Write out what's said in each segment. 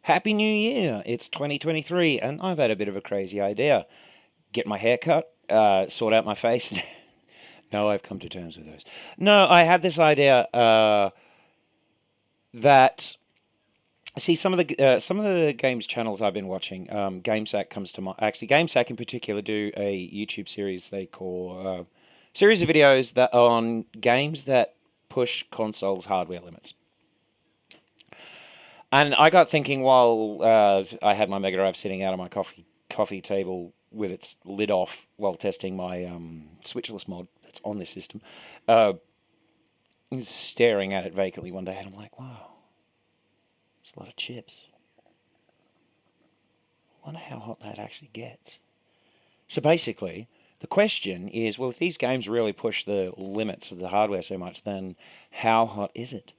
Happy New Year! It's 2023, and I've had a bit of a crazy idea. Get my hair cut, sort out my face. No, I've come to terms with those. No, I had this idea that some of the games channels I've been watching. GameSack comes to mind. Actually, GameSack in particular do a YouTube series they call series of videos that on games that push consoles' hardware limits. And I got thinking while I had my Mega Drive sitting out on my coffee table with its lid off while testing my switchless mod that's on this system, staring at it vacantly one day, and I'm like, wow, there's a lot of chips. I wonder how hot that actually gets. So basically, the question is, well, if these games really push the limits of the hardware so much, then how hot is it?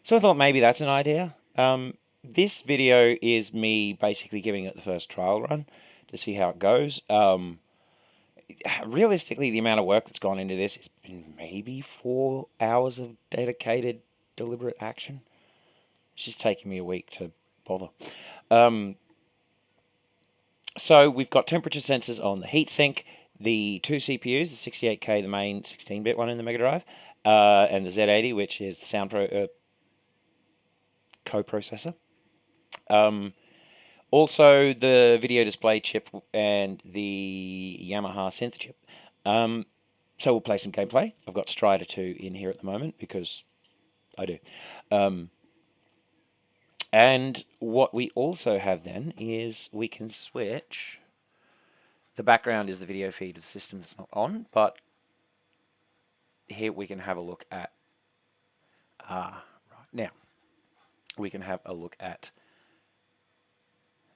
So I thought maybe that's an idea. This video is me basically giving it the first trial run to see how it goes. Realistically, the amount of work that's gone into this has been maybe 4 hours of dedicated, deliberate action. It's just taking me a week to bother. So we've got temperature sensors on the heatsink, the two CPUs, the 68K, the main 16-bit one in the Mega Drive, and the Z80, which is the sound coprocessor. Also the video display chip and the Yamaha synth chip. So we'll play some gameplay. I've got Strider 2 in here at the moment because I do. And what we also have then is we can switch. The background is the video feed of the system that's not on, but here we can have a look at right now. We can have a look at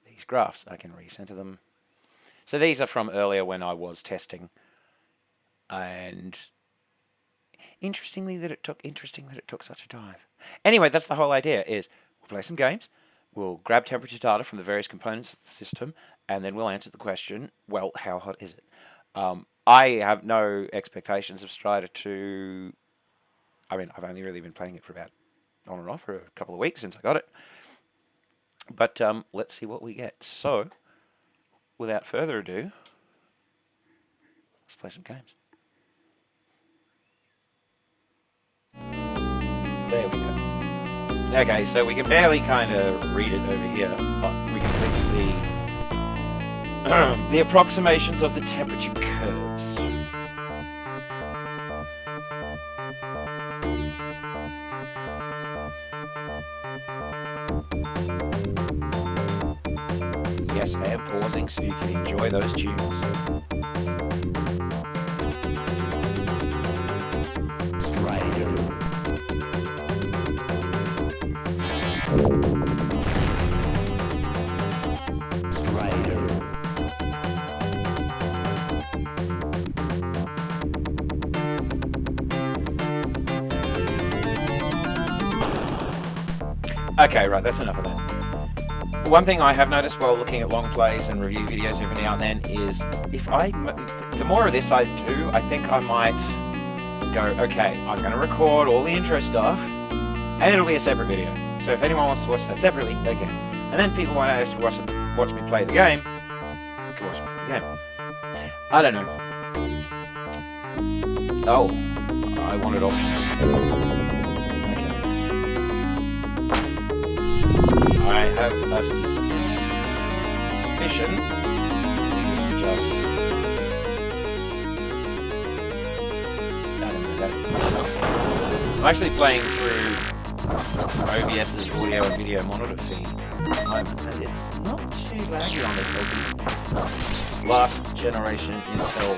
these graphs. I can recenter them. So these are from earlier when I was testing, and interesting that it took such a dive. Anyway, that's the whole idea. Is we'll play some games, we'll grab temperature data from the various components of the system, and then we'll answer the question, well, how hot is it? I have no expectations of Strider 2. I mean, I've only really been playing it for about on and off for a couple of weeks since I got it. But let's see what we get. So, without further ado, let's play some games. There we go. Okay, so we can barely kind of read it over here, but we can at least see the approximations of the temperature curves. Yes, I am pausing so you can enjoy those tunes. Okay, right, that's enough of that. One thing I have noticed while looking at long plays and review videos every now and then is the more of this I do, I think I might go, okay, I'm going to record all the intro stuff and it'll be a separate video. So if anyone wants to watch that separately, they can. And then people want to actually watch me play the game, can watch me play the game. I don't know. Oh, I wanted options. I have a suspicion. These are just. I don't know that. I'm actually playing through OBS's audio and video monitor feed at the moment, and it's not too laggy on this LP. Last generation Intel.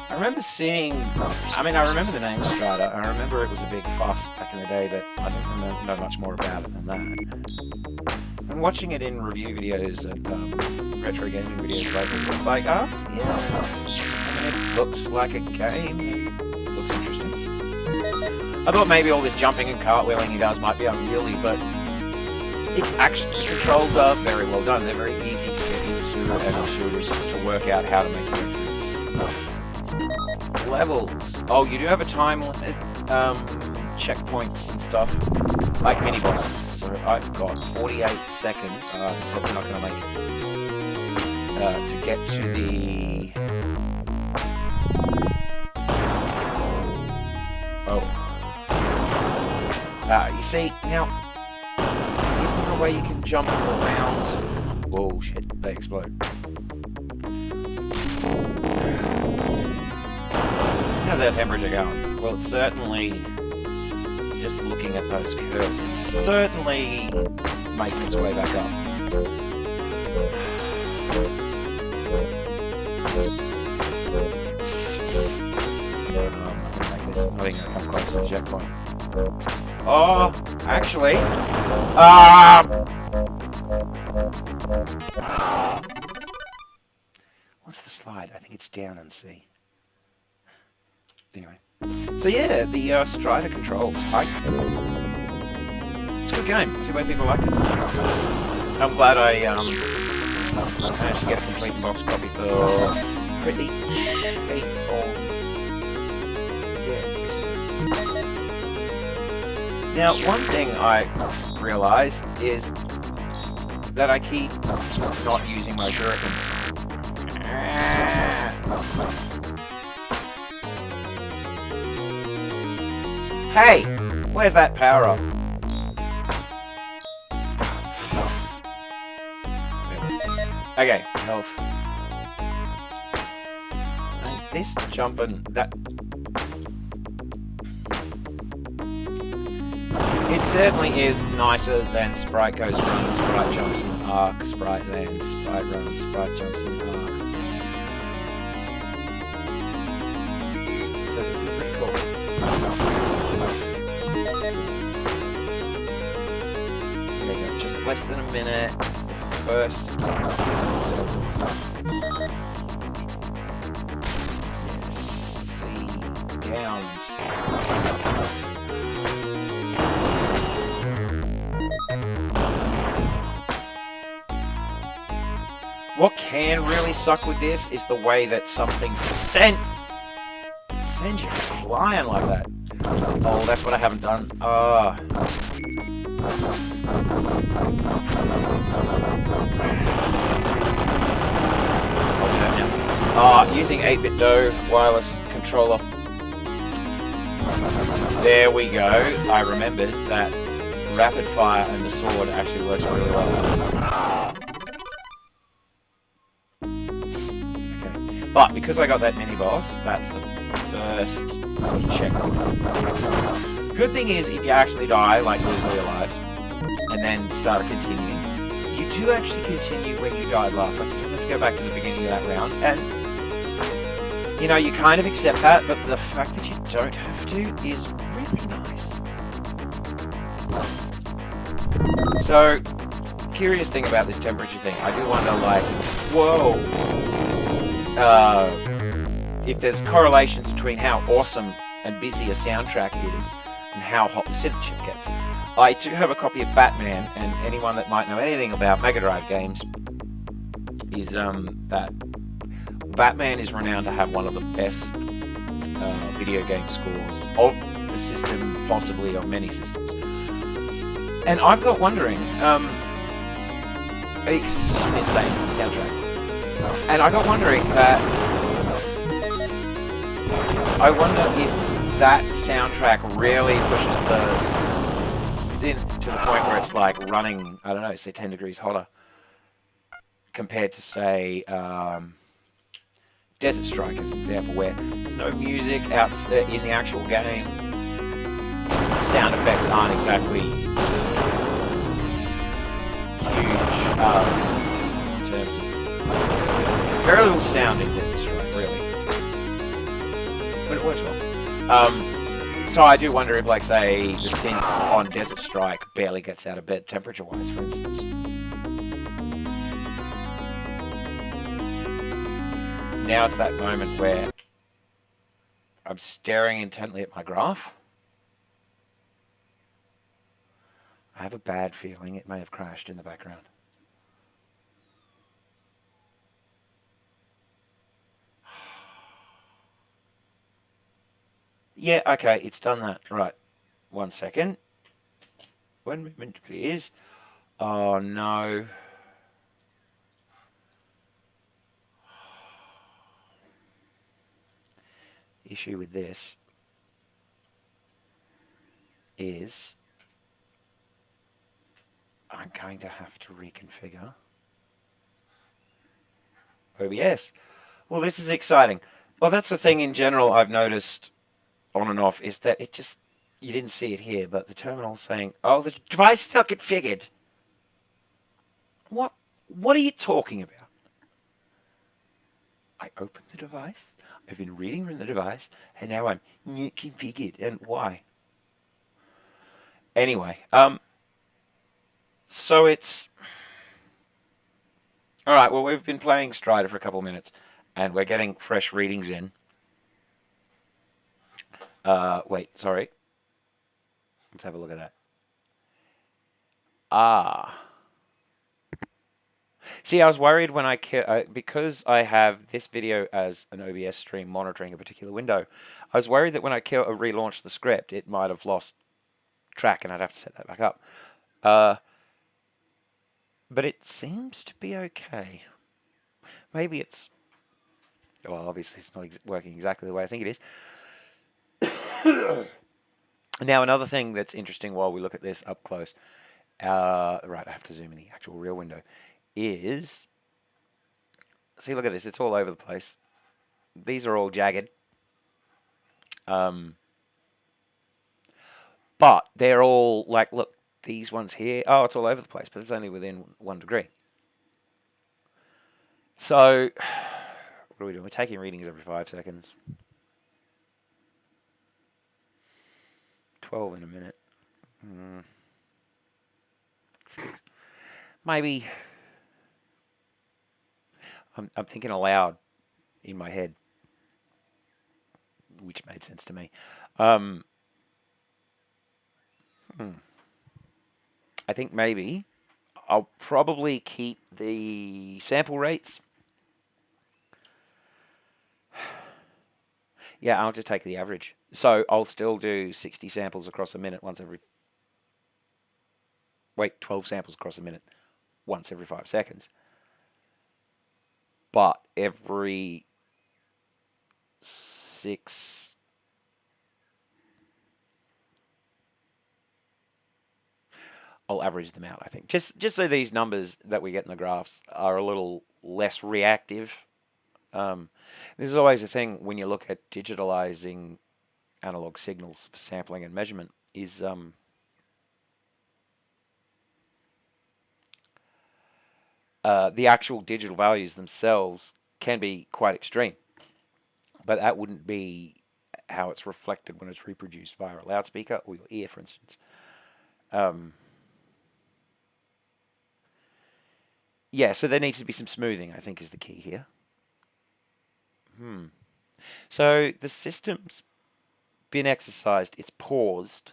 I remember seeing, I remember the name Strider. I remember it was a big fuss back in the day, but I don't know much more about it than that. And watching it in review videos and retro gaming videos lately, it's like, oh, yeah. It looks like a game. It looks interesting. I thought maybe all this jumping and cartwheeling he does might be unwieldy, but it's actually, the controls are very well done. They're very easy to get into and to work out how to make it through this. levels. Oh, you do have a time limit, checkpoints and stuff, like mini bosses. So I've got 48 seconds. Probably not going to make it to get to the. You see now. Is there a way you can jump around? Whoa, shit! They explode. How's our temperature going? Well, it's certainly, just looking at those curves, it's certainly making its way back up. I'm not even going to come close to the checkpoint. Oh, actually, what's the slide? I think it's down and C. Anyway, so yeah, the Strider controls. It's a good game. See why people like it. I'm glad I managed to get a complete box copy for pretty cheap. Now, one thing I realized is that I keep not using my shurikens. Hey, where's that power up? Okay, health. This jumping, that. It certainly is nicer than Sprite goes run, Sprite jumps in arc, Sprite lands, Sprite runs, Sprite jumps in arc. So this is pretty cool. There you go, just less than a minute. The first. C down. What can really suck with this is the way that some things send you flying like that. Oh, that's what I haven't done. I'll do that now. Using 8-bit Do wireless controller. There we go. I remembered that rapid fire and the sword actually works really well. But because I got that mini boss, that's the first sort of checkpoint. Good thing is, if you actually die, like lose all your lives, and then start continuing, you do actually continue when you died last. Like you don't have to go back to the beginning of that round, and you know you kind of accept that. But the fact that you don't have to is really nice. So, curious thing about this temperature thing, I do wonder, like, whoa. If there's correlations between how awesome and busy a soundtrack is and how hot the synth chip gets. I do have a copy of Batman, and anyone that might know anything about Mega Drive games is that Batman is renowned to have one of the best video game scores of the system, possibly of many systems. And I've got wondering, it's just an insane soundtrack. And I got wondering that, I wonder if that soundtrack really pushes the synth to the point where it's like running, I don't know, say 10 degrees hotter, compared to, say, Desert Strike as an example, where there's no music out in the actual game, sound effects aren't exactly huge in terms of very little sound in Desert Strike, really. But it works well. So I do wonder if, like, say, the synth on Desert Strike barely gets out of bed temperature-wise, for instance. Now it's that moment where I'm staring intently at my graph. I have a bad feeling it may have crashed in the background. Yeah, okay, it's done that. Right. 1 second. When movement appears. Oh no. The issue with this is I'm going to have to reconfigure OBS. Well, this is exciting. Well, that's the thing in general I've noticed on and off is that it just, you didn't see it here, but the terminal's saying, oh, the device is not configured. What? What are you talking about? I opened the device, I've been reading from the device, and now I'm not configured. And why? Anyway, so it's all right. Well, we've been playing Strider for a couple of minutes, and we're getting fresh readings in. Wait, sorry. Let's have a look at that. Ah. See, I was worried when because I have this video as an OBS stream monitoring a particular window. I was worried that when I relaunched the script, it might have lost track, and I'd have to set that back up. But it seems to be okay. Maybe it's, well, obviously it's not working exactly the way I think it is. Now, another thing that's interesting while we look at this up close, right, I have to zoom in the actual real window, is, see, look at this, it's all over the place. These are all jagged. But they're all like, look, these ones here, oh, it's all over the place, but it's only within 1 degree. So, what are we doing? We're taking readings every 5 seconds. 12 in a minute. 6. Maybe. I'm thinking aloud in my head, which made sense to me. I think maybe I'll probably keep the sample rates. Yeah, I'll just take the average. So I'll still do 60 samples across a minute once every... Wait, 12 samples across a minute once every 5 seconds. But every 6... I'll average them out, I think. Just so these numbers that we get in the graphs are a little less reactive. This is always a thing when you look at digitalizing analog signals for sampling and measurement is the actual digital values themselves can be quite extreme, but that wouldn't be how it's reflected when it's reproduced via a loudspeaker or your ear, for instance. Yeah, so there needs to be some smoothing, I think, is the key here. So the system's been exercised. It's paused.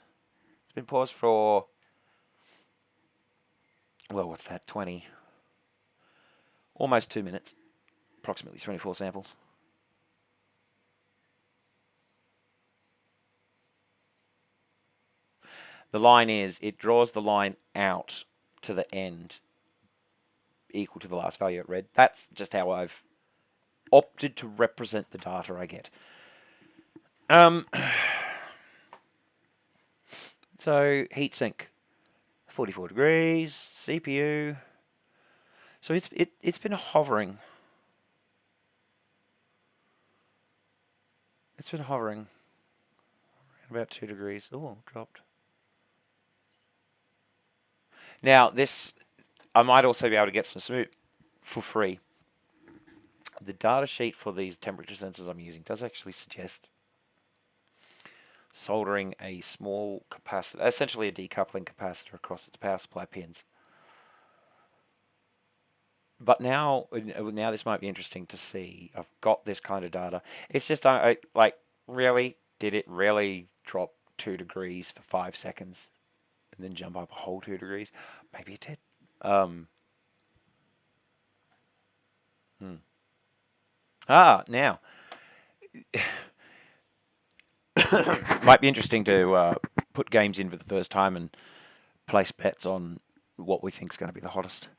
It's been paused for, well, what's that, 20, almost 2 minutes, approximately 24 samples. The line is, it draws the line out to the end equal to the last value it read. That's just how I've opted to represent the data I get. So heatsink, 44 degrees, CPU. So it's been hovering. It's been hovering about 2 degrees. Oh, dropped. Now this, I might also be able to get some smooth for free. The data sheet for these temperature sensors I'm using does actually suggest soldering a small capacitor, essentially a decoupling capacitor across its power supply pins. But now this might be interesting to see. I've got this kind of data. It's just, I like, really, did it really drop 2 degrees for 5 seconds and then jump up a whole 2 degrees? Maybe it did. Now, Might be interesting to put games in for the first time and place bets on what we think is going to be the hottest.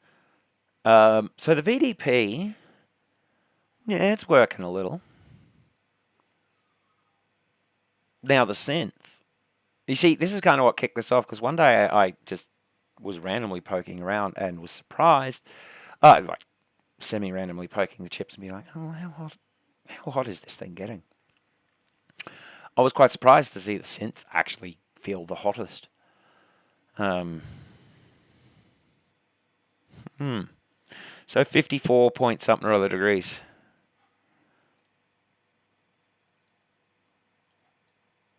So the VDP, yeah, it's working a little. Now the synth. You see, this is kind of what kicked this off, because one day I just was randomly poking around and was surprised, like semi-randomly poking the chips and being like, oh, how hot is this thing getting? I was quite surprised to see the synth actually feel the hottest. So 54 point something or other degrees.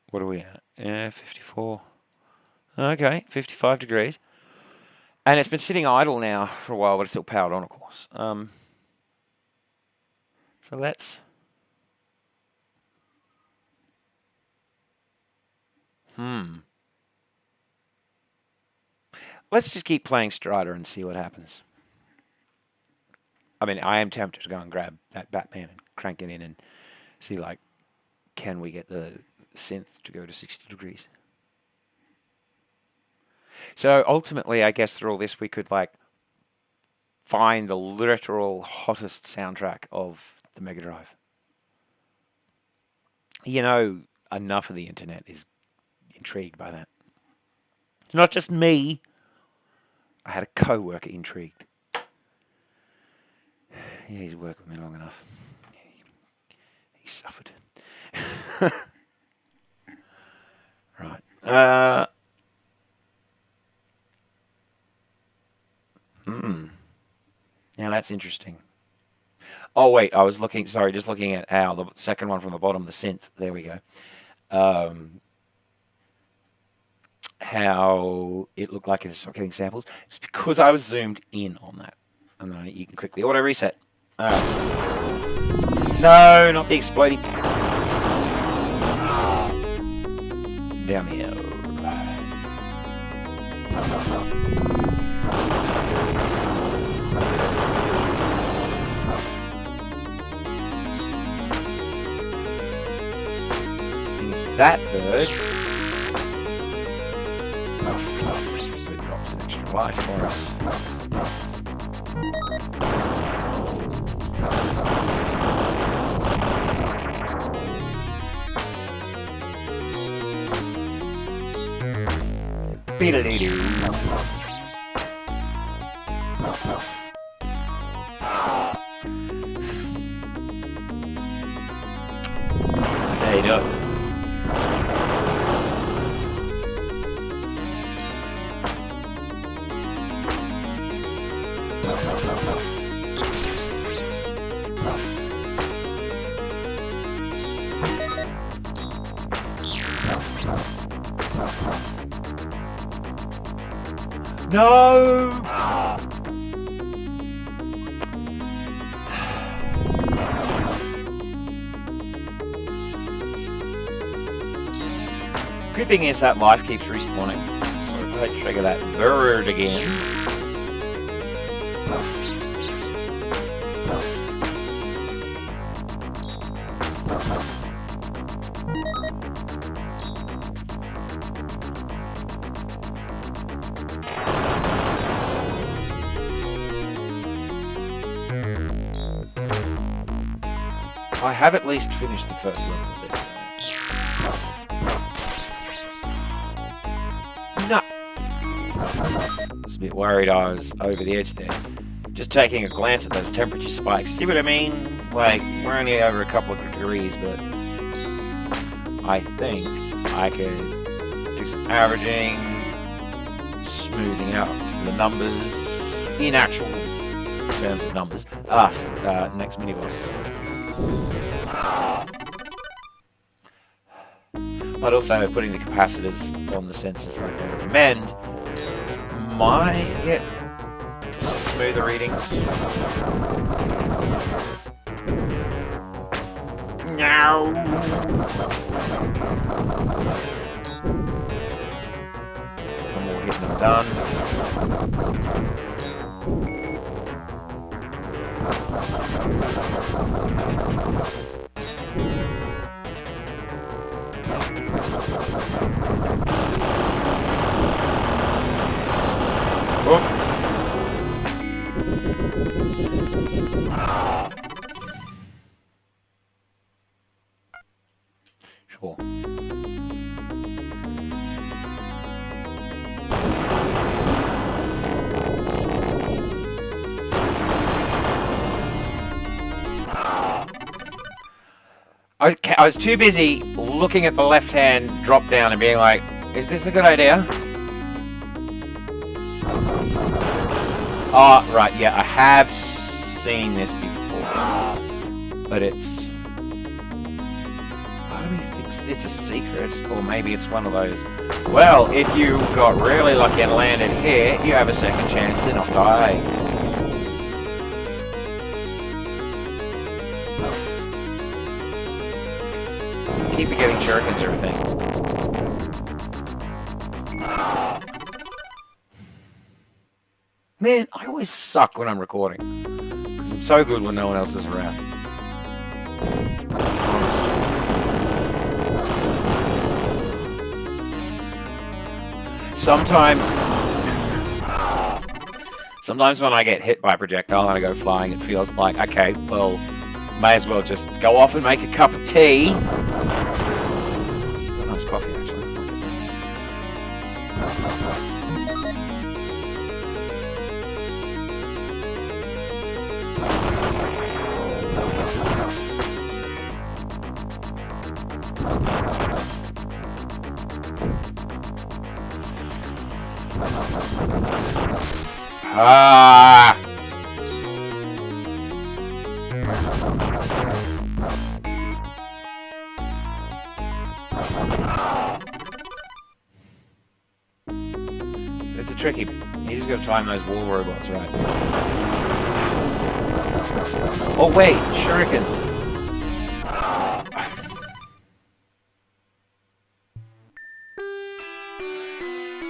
What are we at? Yeah, 54. Okay, 55 degrees. And it's been sitting idle now for a while, but it's still powered on, of course. So let's... Let's just keep playing Strider and see what happens. I mean, I am tempted to go and grab that Batman and crank it in and see, like, can we get the synth to go to 60 degrees? So ultimately, I guess through all this, we could, like, find the literal hottest soundtrack of the Mega Drive. You know, enough of the internet is intrigued by that. Not just me. I had a co-worker intrigued. Yeah, he's worked with me long enough. He suffered. Right. Now that's interesting. Oh, wait, I was looking, sorry, just looking at Al, the second one from the bottom, the synth. There we go. How it looked like it's not getting samples. It's because I was zoomed in on that. And then you can click the auto reset. No, not the exploding. Down the hill. That bird drops an extra life for us. Beedle-dee-doo. That's how you do it. No! Good thing is that life keeps respawning. So if I trigger that bird again... I have at least finished the first level of this. No! I was a bit worried I was over the edge there. Just taking a glance at those temperature spikes. See what I mean? Like, we're only over a couple of degrees, but I think I could do some averaging, smoothing out the numbers, in actual terms of numbers. Next mini-boss. But also putting the capacitors on the sensors like they recommend might get just smoother readings. No. One more hit and I'm done. Oh. Sure. I was too busy looking at the left-hand drop down and being like, is this a good idea? Oh, right, yeah, I have seen this before. But it's... part of me thinks it's a secret, or maybe it's one of those, well, if you got really lucky and landed here, you have a second chance to not die. Keep forgetting shurikens are a thing. Man, I always suck when I'm recording. Because I'm so good when no one else is around. Honest. Sometimes when I get hit by a projectile and I go flying, it feels like, okay, well, may as well just go off and make a cup of tea. Nice coffee, actually. Ah! It's a tricky. You just got to time those wall robots right. Oh wait, shurikens.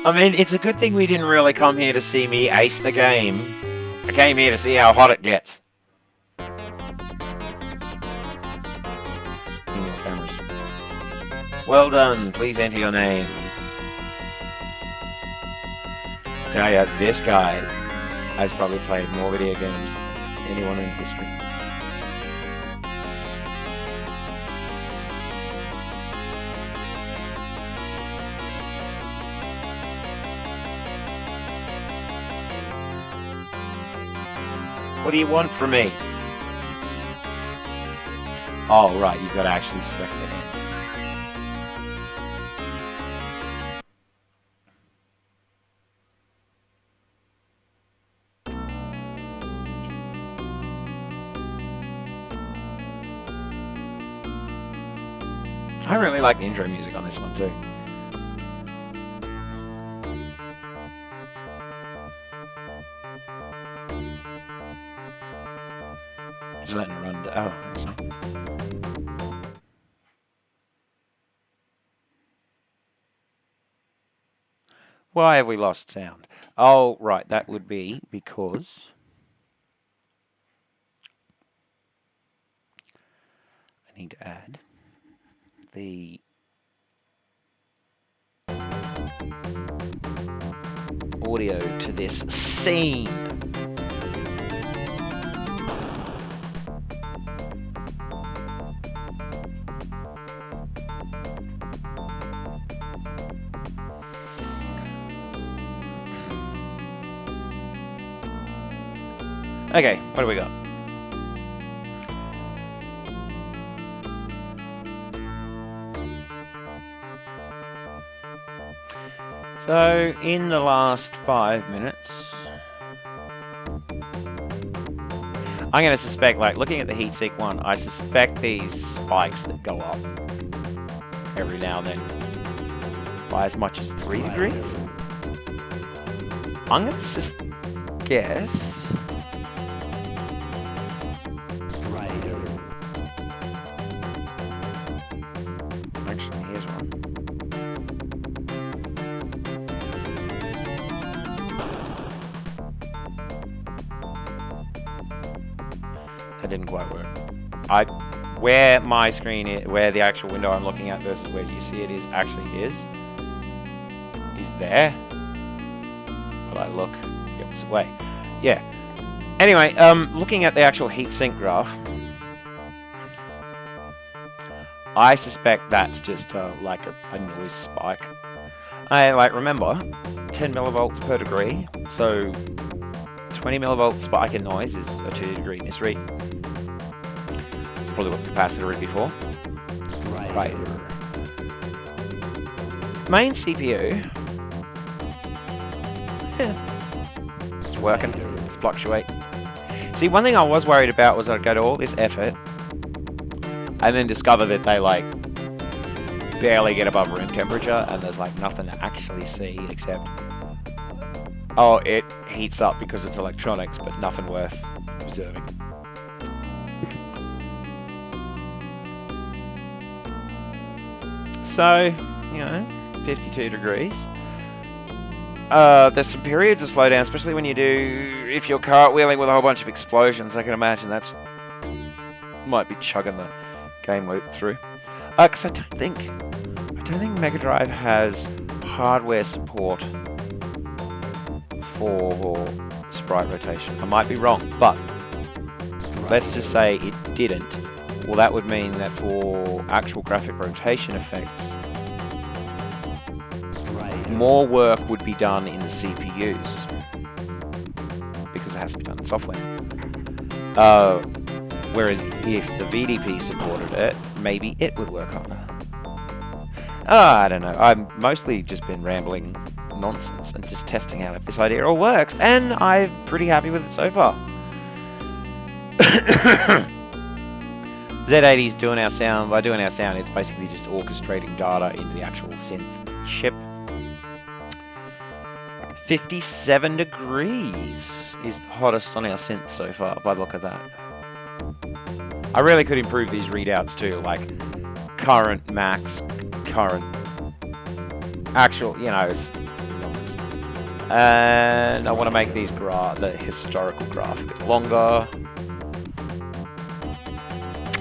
I mean, it's a good thing we didn't really come here to see me ace the game. I came here to see how hot it gets. Well done. Please enter your name. I tell ya, this guy has probably played more video games than anyone in history. What do you want from me? Oh, right, you've got to actually select the end. I really like the intro music on this one too. Just letting it run. Oh, why have we lost sound? Oh, right, that would be because I need to add the audio to this scene. Okay, what do we got? So, in the last 5 minutes, I'm going to suspect, like, looking at the heat-seek one, I suspect these spikes that go up every now and then by as much as 3 degrees. I'm going to guess... Actually, here's one. That didn't quite work. I where my screen is, where the actual window I'm looking at versus where you see it is there. But I look the opposite way. Yeah. Anyway, looking at the actual heatsink graph, I suspect that's just like a noise spike. Remember, 10 millivolts per degree, so 20 millivolt spike in noise is a 2 degree misread. That's probably what the capacitor is before. Right. Main CPU. Yeah. It's working. It's fluctuate. See, one thing I was worried about was I'd go to all this effort and then discover that they like barely get above room temperature and there's like nothing to actually see except, oh, it heats up because it's electronics, but nothing worth observing. So, 52 degrees. There's some periods of slowdown, especially when if you're cartwheeling with a whole bunch of explosions. I can imagine that's might be chugging the game loop through. Because I don't think Mega Drive has hardware support for sprite rotation. I might be wrong, but let's just say it didn't. Well, that would mean that for actual graphic rotation effects, more work would be done in the CPUs because it has to be done in software. Whereas if the VDP supported it, maybe it would work harder. I don't know. I've mostly just been rambling nonsense and just testing out if this idea all works, and I'm pretty happy with it so far. Z80's doing our sound. By doing our sound, it's basically just orchestrating data into the actual synth chip. 57 degrees is the hottest on our synth so far, by the look of that. I really could improve these readouts too, like current, max, current, actual, and I want to make these the historical graph a bit longer.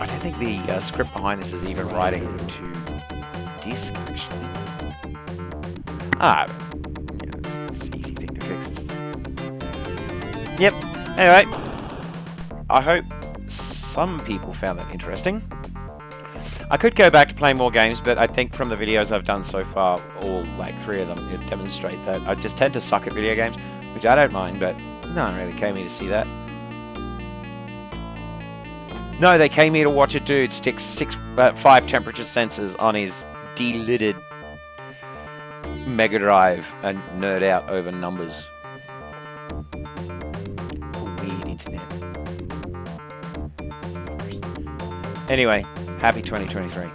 I don't think the script behind this is even writing to disk, actually. It's an easy thing to fix. Yep. Anyway, I hope some people found that interesting. I could go back to playing more games, but I think from the videos I've done so far, all like 3 of them, it demonstrate that I just tend to suck at video games, which I don't mind, but no one really came here to see that. No, they came here to watch a dude stick 5 temperature sensors on his delidded Mega Drive and nerd out over numbers. Weird internet. Anyway, happy 2023.